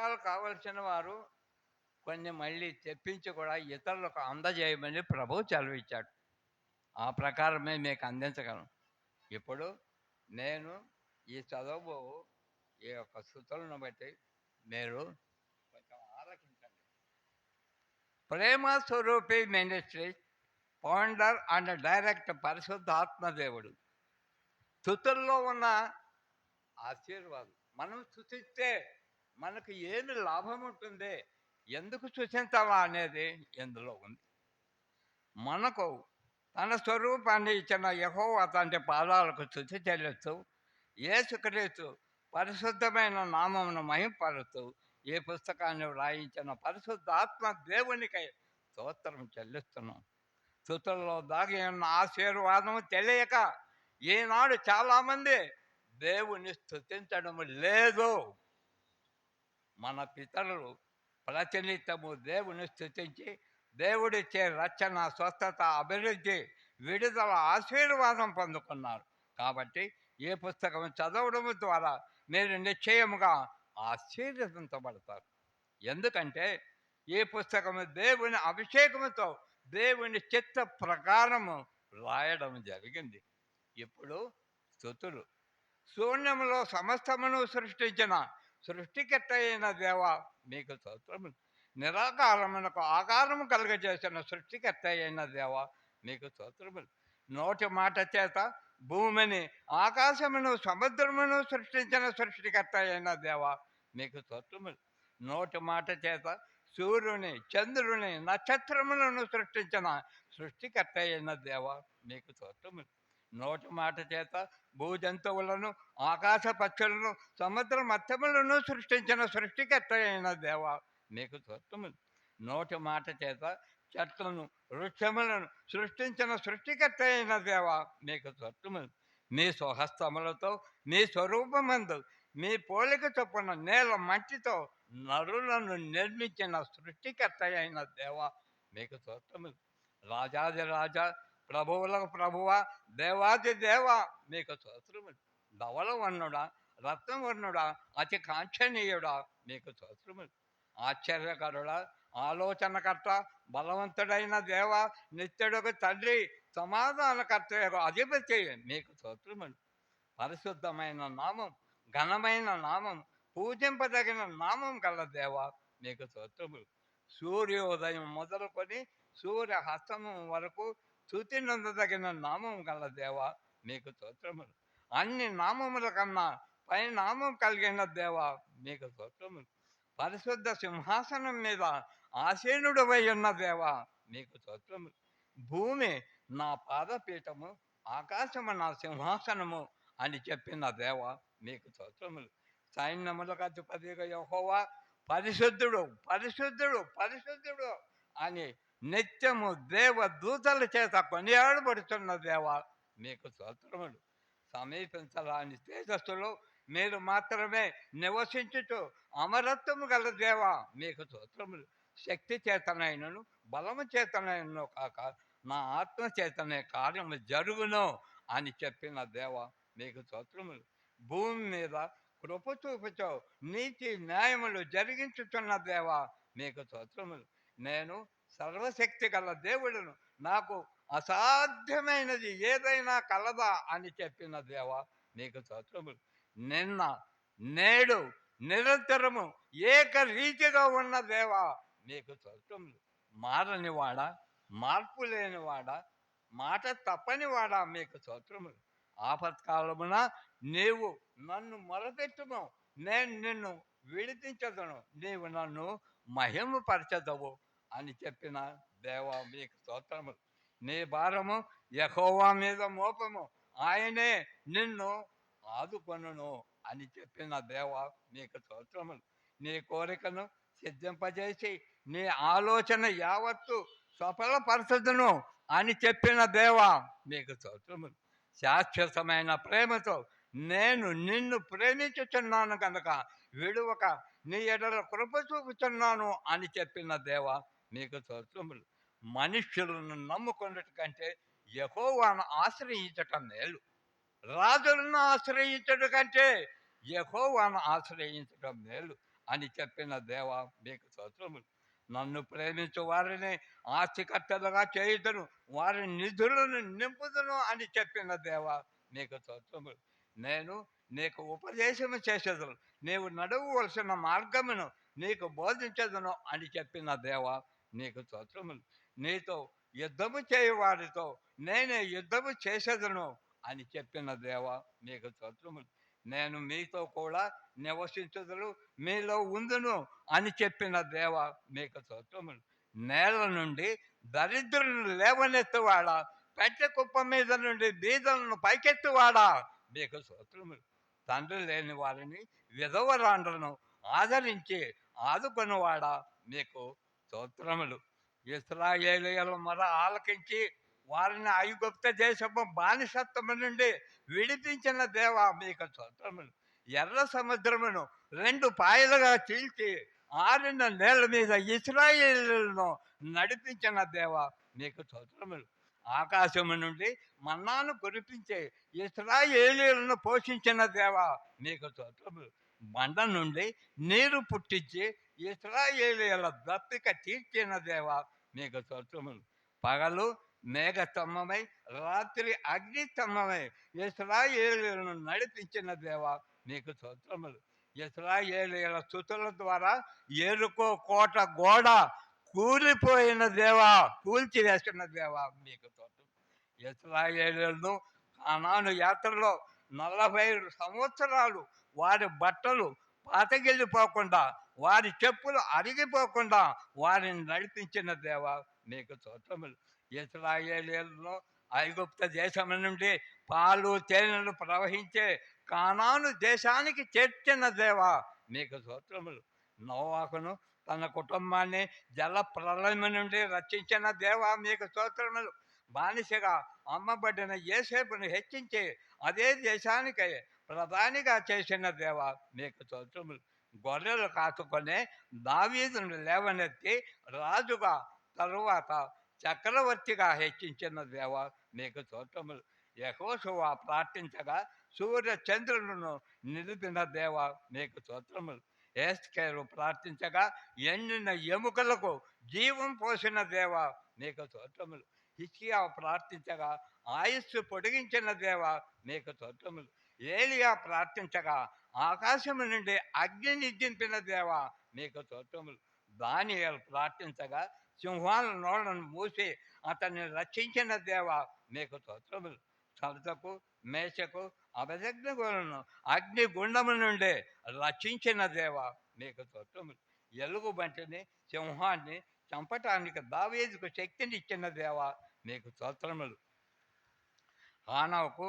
పుస్తకాలు కావలసిన వారు కొన్ని మళ్ళీ తెప్పించి కూడా ఇతరులకు అందజేయమని ప్రభువు సెలవిచ్చాడు. ఆ ప్రకారమే మీకు అందించగలను. ఇప్పుడు నేను ఈ చదువు ఈ యొక్క స్థుతులను బట్టి మీరు కొంచెం ఆలకించండి. ప్రేమ స్వరూపి మినిస్ట్రీ ఫౌండర్ అండ్ డైరెక్టర్ పరిశుద్ధాత్మదేవుడు. స్థుతుల్లో ఉన్న ఆశీర్వాదం. మనం స్థుతిస్తే మనకు ఏమి లాభం ఉంటుంది, ఎందుకు స్థుతించాలా అనేది ఇందులో ఉంది. మనకు తన స్వరూపాన్ని ఇచ్చిన యెహోవా తండ్రి పాదాలకు స్తుతి చెల్లిస్తూ, యేసుక్రీస్తు పరిశుద్ధమైన నామమును మహింపరుస్తూ ఈ పుస్తకాన్ని వ్రాయించిన పరిశుద్ధాత్మ దేవునికై స్తోత్రం చెల్లిస్తున్నాం. స్తుతుల్లో దాగి ఉన్న ఆశీర్వాదం తెలియక ఈనాడు చాలామంది దేవుని స్తుతించడం లేదు. మన పితరులు ప్రతినిత్యము దేవుని స్తుతించి దేవుడిచ్చే రక్షణ, స్వస్థత, అభివృద్ధి, విడుదల, ఆశీర్వాదం పొందుకున్నారు. కాబట్టి ఈ పుస్తకం చదవడం ద్వారా మీరు నిశ్చయముగా ఆశీర్వదించబడతారు. ఎందుకంటే ఈ పుస్తకము దేవుని అభిషేకముతో దేవుని చిత్త ప్రకారము రాయడం జరిగింది. ఇప్పుడు స్తుతులు. శూన్యములో సమస్తమును సృష్టించిన సృష్టికర్త అయిన దేవ మీకు స్తోత్రములు. నిరాకారమునకు ఆకారము కలుగజేసిన సృష్టికర్త అయిన దేవ మీకు స్తోత్రములు. నోటి మాట చేత భూమిని, ఆకాశమును, సముద్రమును సృష్టించిన సృష్టికర్త అయిన దేవ మీకు స్తోత్రములు. నోటి మాట చేత సూర్యుని, చంద్రుని, నక్షత్రములను సృష్టించిన సృష్టికర్త అయిన దేవ మీకు స్తోత్రములు. నోటి మాట చేత భూజంతువులను, ఆకాశ పక్షులను, సముద్ర మత్స్యములను సృష్టించిన సృష్టికర్త అయిన దేవ మీకు స్తోత్రములు. నోటి మాట చేత చెట్లను, వృక్షములను సృష్టించిన సృష్టికర్త అయిన దేవ మీకు స్తోత్రములు. మీ స్వహస్తములతో మీ స్వరూపమందు మీ పోలిక చొప్పున నేల మట్టితో నరులను నిర్మించిన సృష్టికర్త అయిన దేవ మీకు స్తోత్రములు. రాజాది రాజా, ప్రభువులకు ప్రభువా, దేవాది దేవ మీకు స్తోత్రములు. ధవలవర్ణుడా, రత్నవర్ణుడా, అతి కాంక్షణీయుడా మీకు స్తోత్రములు. ఆశ్చర్యకరుడా, ఆలోచనకర్త, బలవంతుడైన దేవ, నిత్యుడకు తండ్రి, సమాధానకర్త అధిపతి మీకు స్తోత్రములు. పరిశుద్ధమైన నామం, ఘనమైన నామం, పూజింపదగిన నామం గల దేవ మీకు స్తోత్రములు. సూర్యోదయం మొదలుకొని సూర్య హస్తమం వరకు స్తుతి నందదగిన నామం గల దేవ మీకు స్తోత్రములు. అన్ని నామముల కన్నా పై నామం కలిగిన దేవ మీకు స్తోత్రములు. పరిశుద్ధ సింహాసనం మీద ఆసీనుడవై ఉన్న దేవ మీకు స్తోత్రములు. భూమి నా పాదపీఠము, ఆకాశము నా సింహాసనము అని చెప్పిన దేవ మీకు స్తోత్రములు. సైన్యములకు అధిపతిగా యెహోవా పరిశుద్ధుడు, పరిశుద్ధుడు, పరిశుద్ధుడు అని నిత్యము దేవ దూతల చేత కొనియాడబడుతున్న దేవ మీకు స్తోత్రములు. సమీపించరాని తేజస్సులో మీరు మాత్రమే నివసించుతూ అమరత్వము గల దేవ మీకు స్తోత్రములు. శక్తి చేతనైనను బలము చేతనైనను కాక నా ఆత్మ చేతనే కార్యము జరుగును అని చెప్పిన దేవ మీకు స్తోత్రములు. భూమి మీద కృప చూపుతో నీతి న్యాయములు జరిగించుతున్న దేవ మీకు స్తోత్రములు. నేను సర్వశక్తి గల దేవుడును, నాకు అసాధ్యమైనది ఏదైనా కలదా అని చెప్పిన దేవ మీకు స్తోత్రములు. నిన్న, నేడు, నిరంతరము ఏకరీతిగా ఉన్న దేవ మీకు స్తోత్రములు. మారనివాడా, మార్పు లేనివాడా, మాట తప్పనివాడా మీకు స్తోత్రములు. ఆపత్కాలమున నీవు నన్ను మొరపెట్టుము, నేను నిన్ను విడిపించదను, నీవు నన్ను మహిమపరచదవు అని చెప్పిన దేవ మీకు స్తోత్రములు. నీ భారము యెహోవా మీద మోపము, ఆయనే నిన్ను ఆదుకొనును అని చెప్పిన దేవ మీకు స్తోత్రములు. నీ కోరికను సిద్ధింపజేసి నీ ఆలోచన యావత్తు సఫలపరచదును అని చెప్పిన దేవ మీకు స్తోత్రములు. శాశ్వతమైన ప్రేమతో నేను నిన్ను ప్రేమించుచున్నాను కనుక విడువక నీ ఎడల కృప చూపుతున్నాను అని చెప్పిన దేవ మీకు స్తోత్రములు. మనుష్యులను నమ్ముకున్నట్టు కంటే యెహోవాను ఆశ్రయించటం మేలు. రాజులను ఆశ్రయించడం కంటే యెహోవాను ఆశ్రయించడం మేలు అని చెప్పిన దేవా మీకు స్తోత్రములు. నన్ను ప్రేమించు వారిని ఆస్తికర్తలుగా చేయుదును, వారి నిధులను నింపుదును అని చెప్పిన దేవా మీకు స్తోత్రములు. నేను నీకు ఉపదేశము చేసేదను, నీవు నడవవలసిన మార్గమును నీకు బోధించదును అని చెప్పిన దేవా నీకు స్తోత్రములు. నీతో యుద్ధము చేయు వారితో నేనే యుద్ధము చేసేదను అని చెప్పిన దేవా నీకు స్తోత్రములు. నేను మీతో కూడా నివసించుదును, మీలో ఉందును అని చెప్పిన దేవా మీకు స్తోత్రములు. నేల నుండి దరిద్రులను లేవనెత్తువాడా, పెట్టె కుప్ప మీద నుండి బీదలను పైకెత్తువాడా మీకు స్తోత్రములు. తండ్రి లేని వారిని విధవరాండ్రను ఆదరించి ఆదుకొనివాడా మీకు స్తోత్రములు. ఇశ్రాయేలీయుల మొర ఆలకించి వారిని ఐగుప్త దేశపు బానిసత్వము నుండి విడిపించిన దేవా మీకు స్తోత్రములు. ఎర్ర సముద్రమును రెండు పాయలుగా చీల్చి ఆరిన నేల మీద ఇశ్రాయేలీయులను నడిపించిన దేవా మీకు స్తోత్రములు. ఆకాశము నుండి మన్నాను కురిపించే ఇశ్రాయేలీయులను పోషించిన దేవా మీకు స్తోత్రములు. బండ నుండి నీరు పుట్టించి ఇశ్రాయేలీయుల దప్పిక తీర్చిన దేవా మీకు స్తోత్రములు. పగలు మేఘస్తంభమై రాత్రి అగ్నిస్తంభమై ఇశ్రాయేలీయులను నడిపించిన దేవా మీకు స్తోత్రములు. ఇశ్రాయేలీయుల స్తుతుల ద్వారా ఎరుకో కోట గోడ కూలిపోయిన దేవా, కూల్చివేసిన దేవా మీకు స్తోత్రం. ఇశ్రాయేలీయులను కానాను యాత్రలో 40 సంవత్సరాలు వారి బట్టలు పాతగిల్లిపోకుండా, వారి చెప్పులు అరిగిపోకుండా వారిని నడిపించిన దేవా మీకు స్తోత్రములు. ఇశ్రాయేలీయులను ఐగుప్త దేశం నుండి పాలు తేనెలు ప్రవహించే కానాను దేశానికి చేర్చిన దేవా మీకు స్తోత్రములు. నోవాహును తన కుటుంబాన్ని జల ప్రళయం నుండి రక్షించిన దేవా మీకు స్తోత్రములు. బానిసగా అమ్మబడిన యోసేపును హెచ్చించి అదే దేశానికి ప్రధానిగా చేసిన దేవా మీకు స్తోత్రములు. గొర్రెలు కాచుకొని దావీదును లేవనెత్తి రాజుగా తరువాత చక్రవర్తిగా హెచ్చించిన దేవా మీకు స్తోత్రములు. యెహోషువ ప్రార్థించగా సూర్య చంద్రులను నిలిపిన దేవా మీకు స్తోత్రములు. ఎస్తేరు ప్రార్థించగా ఎండిన ఎముకలకు జీవం పోసిన దేవా మీకు స్తోత్రములు. హిజ్కియా ప్రార్థించగా ఆయుస్సు పొడిగించిన దేవా మీకు స్తోత్రములు. ఏలియా ప్రార్థించగా ఆకాశము నుండి అగ్నిని దింపిన దేవా మీకు స్తోత్రములు. దానియేలు ప్రార్థించగా సింహాల నోళ్లను మూసి అతన్ని రక్షించిన దేవా మీకు స్తోత్రములు. సరసకు మేషకు అబద్ధజ్ఞలను అగ్ని గుండము నుండి రక్షించిన దేవా మీకు స్తోత్రములు. ఎలుగు బంటిని సింహాన్ని చంపటానికి దావీదుకు శక్తినిచ్చిన దేవా మీకు స్తోత్రములు. హానోకు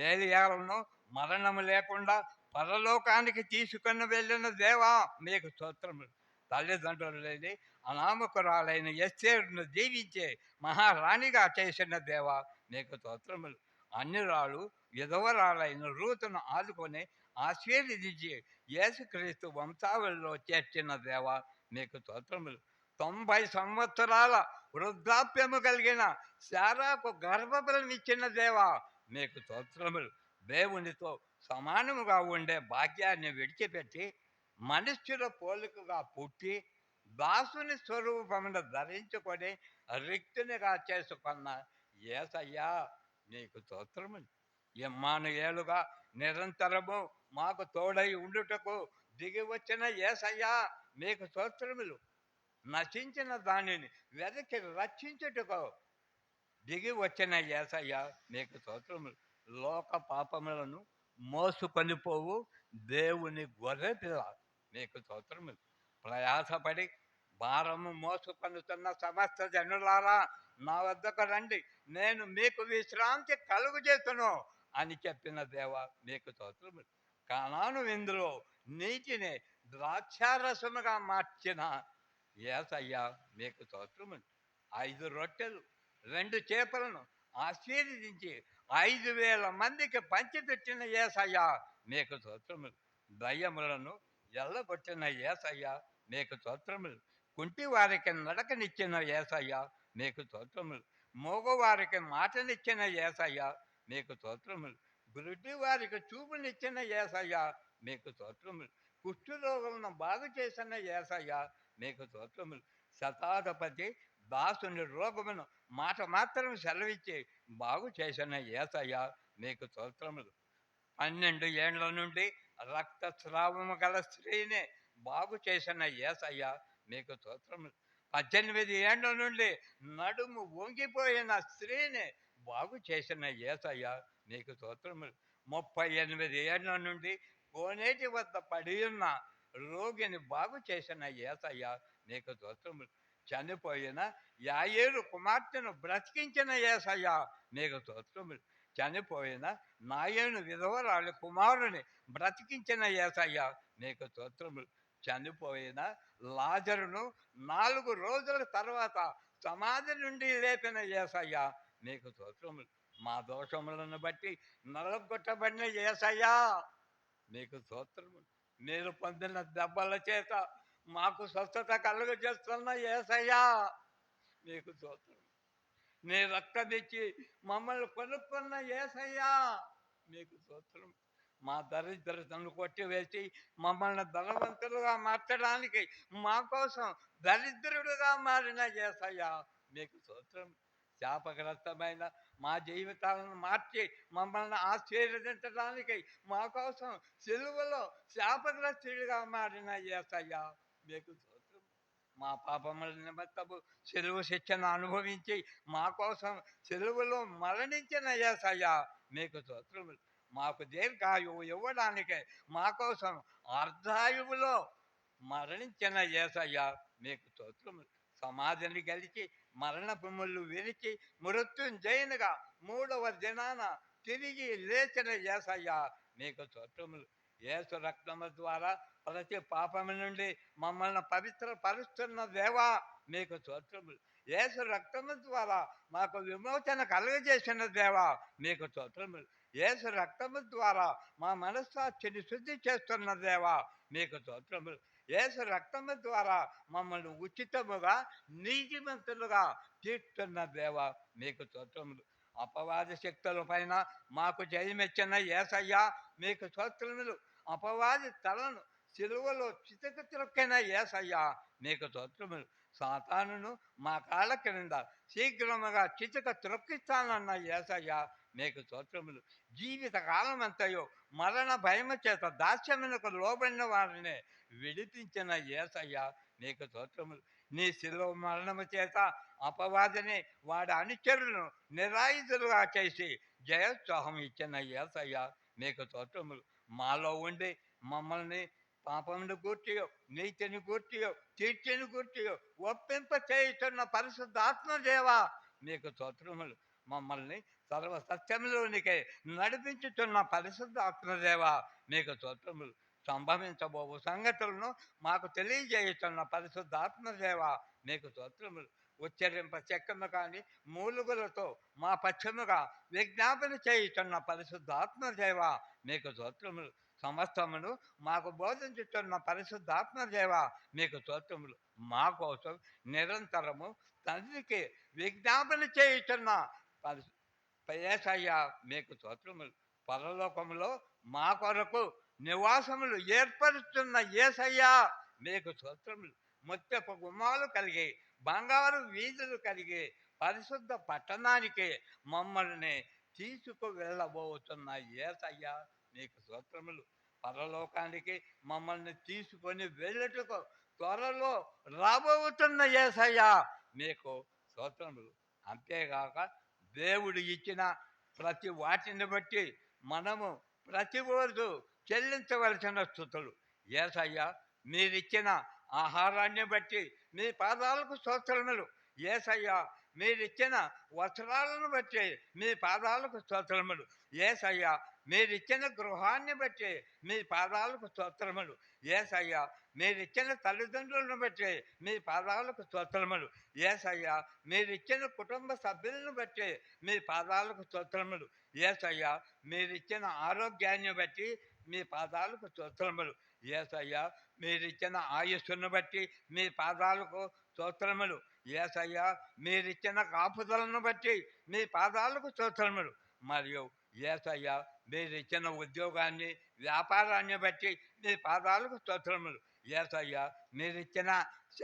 ఏలియాలను మరణము లేకుండా పరలోకానికి తీసుకుని వెళ్ళిన దేవా మీకు స్తోత్రములు. తల్లిదండ్రులు లేని అనామకురాలైన ఎస్తేరును దీవించే మహారాణిగా చేసిన దేవా మీకు స్తోత్రములు. అన్యురాలు విధవరాలైన రూతును ఆదుకొని ఆశీర్వదించి యేసుక్రీస్తు వంశావళిలో చేర్చిన దేవా మీకు స్తోత్రములు. 90 సంవత్సరాల వృద్ధాప్యము కలిగిన శారాకు గర్భఫలమిచ్చిన దేవా మీకు స్తోత్రములు. దేవునితో సమానముగా ఉండే భాగ్యాన్ని విడిచిపెట్టి మనుష్యుల పోలికగా పుట్టి దాసుని స్వరూపమును ధరించుకొని రిక్తునిగా చేసుకున్న యేసయ్యా నీకు స్తోత్రములు. ఇమ్మానుయేలుగా నిరంతరము మాకు తోడై ఉండుటకు దిగి వచ్చిన యేసయ్యా మీకు స్తోత్రములు. నశించిన దానిని వెదకి రక్షించుటకు దిగి వచ్చిన యేసయ్యా మీకు స్తోత్రములు. లోక పాపములను మోసుకొని పోవు దేవుని గొర్రె పిల్ల మీకు స్తోత్రములు. ప్రయాసపడి భారము మోసుకొనుతున్న సమస్త జనులారా నా వద్దకు రండి, నేను మీకు విశ్రాంతి కలుగు చేస్తును అని చెప్పిన దేవా మీకు స్తోత్రములు. కానాను విందులో నీటిని ద్రాక్షారసముగా మార్చిన యేసయ్యా మీకు స్తోత్రములు. 5 రొట్టెలు 2 చేపలను ఆశీర్వదించి 5,000 మందికి పంచిపెట్టిన యేసయ్యా మీకు స్తోత్రములు. దయ్యములను ఎల్లగొట్టిన యేసయ్యా మీకు స్తోత్రములు. కుంటి వారికి నడకనిచ్చిన యేసయ్యా మీకు స్తోత్రములు. మూగవారికి మాటనిచ్చిన యేసయ్యా మీకు స్తోత్రములు. గురుడి వారికి చూపునిచ్చిన యేసయ్యా మీకు స్తోత్రములు. కుష్ఠరోగులను బాగు చేసిన యేసయ్య మీకు స్తోత్రములు. శతాధిపతి దాసుని రోగమును మాట మాత్రం సెలవిచ్చి బాగు చేసిన యేసయ్య మీకు స్తోత్రములు. 12 ఏండ్ల నుండి రక్తస్రావము గల స్త్రీని బాగు చేసిన యేసయ్య మీకు స్తోత్రములు. 18 ఏండ్ల నుండి నడుము వంగిపోయిన స్త్రీని బాగు చేసిన యేసయ్య మీకు స్తోత్రములు. 38 ఏండ్ల నుండి కోనేటి వద్ద పడి ఉన్న రోగిని బాగు చేసిన యేసయ్య మీకు స్తోత్రములు. చనిపోయిన యాయేరు కుమార్తెను బ్రతికించిన యేసయ్య మీకు స్తోత్రములు. చనిపోయిన నాయను విధవరాలి కుమారుని బ్రతికించిన యేసయ్య మీకు స్తోత్రములు. చనిపోయిన లాజరును 4 రోజుల తర్వాత సమాధి నుండి లేపిన యేసయ్య మీకు స్తోత్రములు. మా దోషములను బట్టి నలగొట్టబడిన యేసయ్య మీకు స్తోత్రములు. మీరు పొందిన దెబ్బల చేత మాకు స్వస్థత కలుగజేస్తున్న యేసయ్య మీకు స్తోత్రం. నీ రక్తమిచ్చి మమ్మల్ని కొనుక్కున్న యేసయ్య మీకు స్తోత్రం. మా దరిద్రతను కొట్టివేసి మమ్మల్ని ధనవంతులుగా మార్చడానికి మా కోసం దరిద్రుడుగా మారిన యేసయ్య మీకు స్తోత్రం. శాపగ్రస్తమైన మా జీవితాలను మార్చి మమ్మల్ని ఆశీర్వదించడానికి మా కోసం సిలువలో శాపగ్రస్తుడిగా మారిన యేసయ్య మీకు స్తోత్రం. మా పాపముల నిమిత్తము సిలువ శిక్షను అనుభవించి మా కోసం సిలువలో మరణించిన యేసయ్య మీకు స్తోత్రములు. మాకు దీర్ఘాయువు ఇవ్వడానికి మా కోసం అర్ధాయువులో మరణించిన యేసయ్య మీకు స్తోత్రములు. సమాధిని గెలిచి మరణపు ముళ్ళు విరిచి మృత్యుంజయునిగా 3వ దినాన తిరిగి లేచిన యేసయ్య మీకు స్తోత్రములు. యేసు రక్తము ద్వారా ప్రతి పాపము నుండి మమ్మల్ని పవిత్రపరుస్తున్న దేవా మీకు స్తోత్రములు. యేసు రక్తము ద్వారా మాకు విమోచన కలుగజేసిన దేవా మీకు స్తోత్రములు. యేసు రక్తము ద్వారా మా మనస్సాక్షిని శుద్ధి చేస్తున్న దేవా మీకు స్తోత్రములు. యేసు రక్తము ద్వారా మమ్మల్ని ఉచితముగా నీతిమంతులుగా తీర్చున్న దేవా మీకు స్తోత్రములు. అపవాది శక్తుల పైన మాకు జయమిచ్చిన యేసయ్య మీకు స్తోత్రములు. అపవాది తలను సిలువలో చితక త్రొక్కిన యేసయ్య మీకు స్తోత్రములు. సాతానును మా కాళ్ళ క్రింద శీఘ్రముగా చితక త్రొక్కిస్తానన్న యేసయ్య మీకు స్తోత్రములు. జీవిత కాలమంతయు మరణ భయము చేత దాస్యమునకు లోబడిన వారిని విడిపించిన యేసయ్య మీకు స్తోత్రములు. నీ శిలువ మరణము చేత అపవాదిని వాడి అనుచరులను నిరాయుధులుగా చేసి జయోత్సాహం ఇచ్చిన యేసయ్య మీకు స్తోత్రములు. మాలో ఉండి మమ్మల్ని పాపమును గూర్చియో నీతిని గూర్చియో తీర్చిని గూర్చియో ఒప్పింప చేయుతున్న పరిశుద్ధాత్మదేవా మీకు స్తోత్రములు. మమ్మల్ని సర్వ సత్యములోనికే నడిపించుతున్న పరిశుద్ధాత్మదేవా మీకు స్తోత్రములు. సంభవించబోవు సంగతులను మాకు తెలియజేయుతున్న పరిశుద్ధాత్మదేవా మీకు స్తోత్రములు. ఉచ్చరింప చెక్కము కానీ మూలుగులతో మా పక్షముగా విజ్ఞాపన చేయుతున్న పరిశుద్ధాత్మదేవా మీకు స్తోత్రములు. సమస్తమును మాకు బోధించుతున్న పరిశుద్ధాత్మదేవా మీకు స్తోత్రములు. మా కోసం నిరంతరము తండ్రికి విజ్ఞాపన చేయుతున్న యేసయ్య మీకు స్తోత్రములు. పరలోకములో మా కొరకు నివాసములు ఏర్పరుస్తున్న యేసయ్య మీకు స్తోత్రములు. ముత్యపు గుమ్మాలు కలిగి బంగారు వీధులు కలిగి పరిశుద్ధ పట్టణానికి మమ్మల్ని తీసుకు వెళ్ళబోతున్న యేసయ్య మీకు స్తోత్రములు. పరలోకానికి మమ్మల్ని తీసుకొని వెళ్ళుటకు త్వరలో రాబోతున్న యేసయ్య మీకు స్తోత్రములు. అంతేగాక దేవుడు ఇచ్చిన ప్రతి వాటిని బట్టి మనము ప్రతిరోజు చెల్లించవలసిన స్తుతులు. యేసయ్య మీరిచ్చిన ఆహారాన్ని బట్టి మీ పాదాలకు స్తోత్రములు. యేసయ్య మీరిచ్చిన వస్త్రాలను బట్టి మీ పాదాలకు స్తోత్రములు. యేసయ్య మీరిచ్చిన గృహాన్ని బట్టి మీ పాదాలకు స్తోత్రములు. యేసయ్య మీరిచ్చిన తల్లిదండ్రులను బట్టి మీ పాదాలకు స్తోత్రములు. యేసయ్య మీరిచ్చిన కుటుంబ సభ్యులను బట్టి మీ పాదాలకు స్తోత్రములు. యేసయ్య మీరిచ్చిన ఆరోగ్యాన్ని బట్టి మీ పాదాలకు స్తోత్రములు. యేసయ్య మీరిచ్చిన ఆయుస్సును బట్టి మీ పాదాలకు స్తోత్రములు. యేసయ్య మీరిచ్చిన కాపుదలను బట్టి మీ పాదాలకు స్తోత్రములు. మరియు యేసయ్య మీరిచ్చిన ఉద్యోగాన్ని వ్యాపారాన్ని బట్టి మీ పాదాలకు స్తోత్రములు. యేసయ్యా మీరిచ్చిన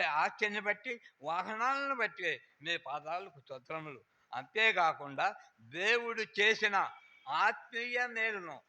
ఆస్తిని బట్టి, వాహనాలను బట్టి మీ పాదాలకు స్తోత్రములు. అంతేగాకుండా దేవుడు చేసిన ఆత్మీయ మేలును,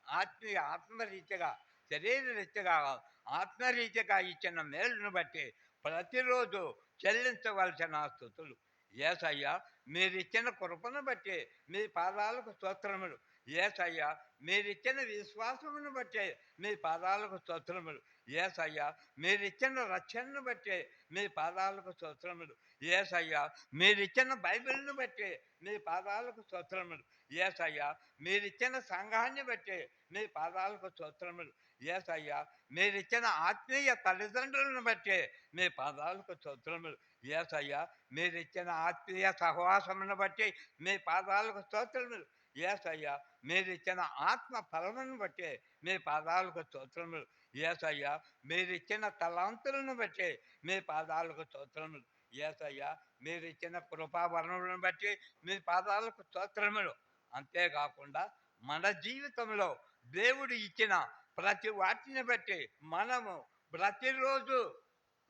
ఆత్మరీత్యగా, శరీరరీత్యగా, ఆత్మరీత్యగా ఇచ్చిన మేలును బట్టి ప్రతిరోజు చెల్లించవలసిన స్తుతులు. యేసయ్యా మీరిచ్చిన కృపను బట్టి మీ పాదాలకు స్తోత్రములు. యేసయ్యా మీరిచ్చిన విశ్వాసమును బట్టి మీ పాదాలకు స్తోత్రములు. యేసయ్యా మీరిచ్చిన రక్షణను బట్టి మీ పాదాలకు స్తోత్రములు. యేసయ్యా మీరిచ్చిన బైబిల్‌ను బట్టి మీ పాదాలకు స్తోత్రములు. యేసయ్యా మీరిచ్చిన సంఘాన్ని బట్టి మీ పాదాలకు స్తోత్రములు. యేసయ్యా మీరిచ్చిన ఆత్మీయ తల్లిదండ్రులను బట్టి మీ పాదాలకు స్తోత్రములు. యేసయ్యా మీరిచ్చిన ఆత్మీయ సహవాసమును బట్టి మీ పాదాలకు స్తోత్రములు. యేసయ్యా మీరిచ్చిన ఆత్మ ఫలమును బట్టి మీ పాదాలకు స్తోత్రములు. యేసయ్యా మీరిచ్చిన తలాంతులను బట్టి మీ పాదాలకు స్తోత్రములు. యేసయ్యా మీరిచ్చిన కృపావరములను బట్టి మీ పాదాలకు స్తోత్రములు. అంతేకాకుండా మన జీవితంలో దేవుడు ఇచ్చిన ప్రతి వాటిని బట్టి మనము ప్రతిరోజు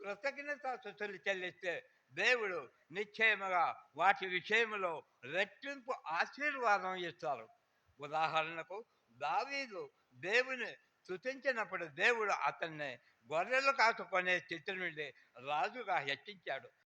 కృతజ్ఞతాస్తుతులు చెల్లిస్తే దేవుడు నిశ్చయముగా వాటి విషయములో రెట్టింపు ఆశీర్వాదం ఇస్తారు. ఉదాహరణకు దావీదు దేవుని స్తుతించినప్పుడు దేవుడు అతన్ని గొర్రెలు కాచుకునే స్థితి నుండి రాజుగా హెచ్చించాడు.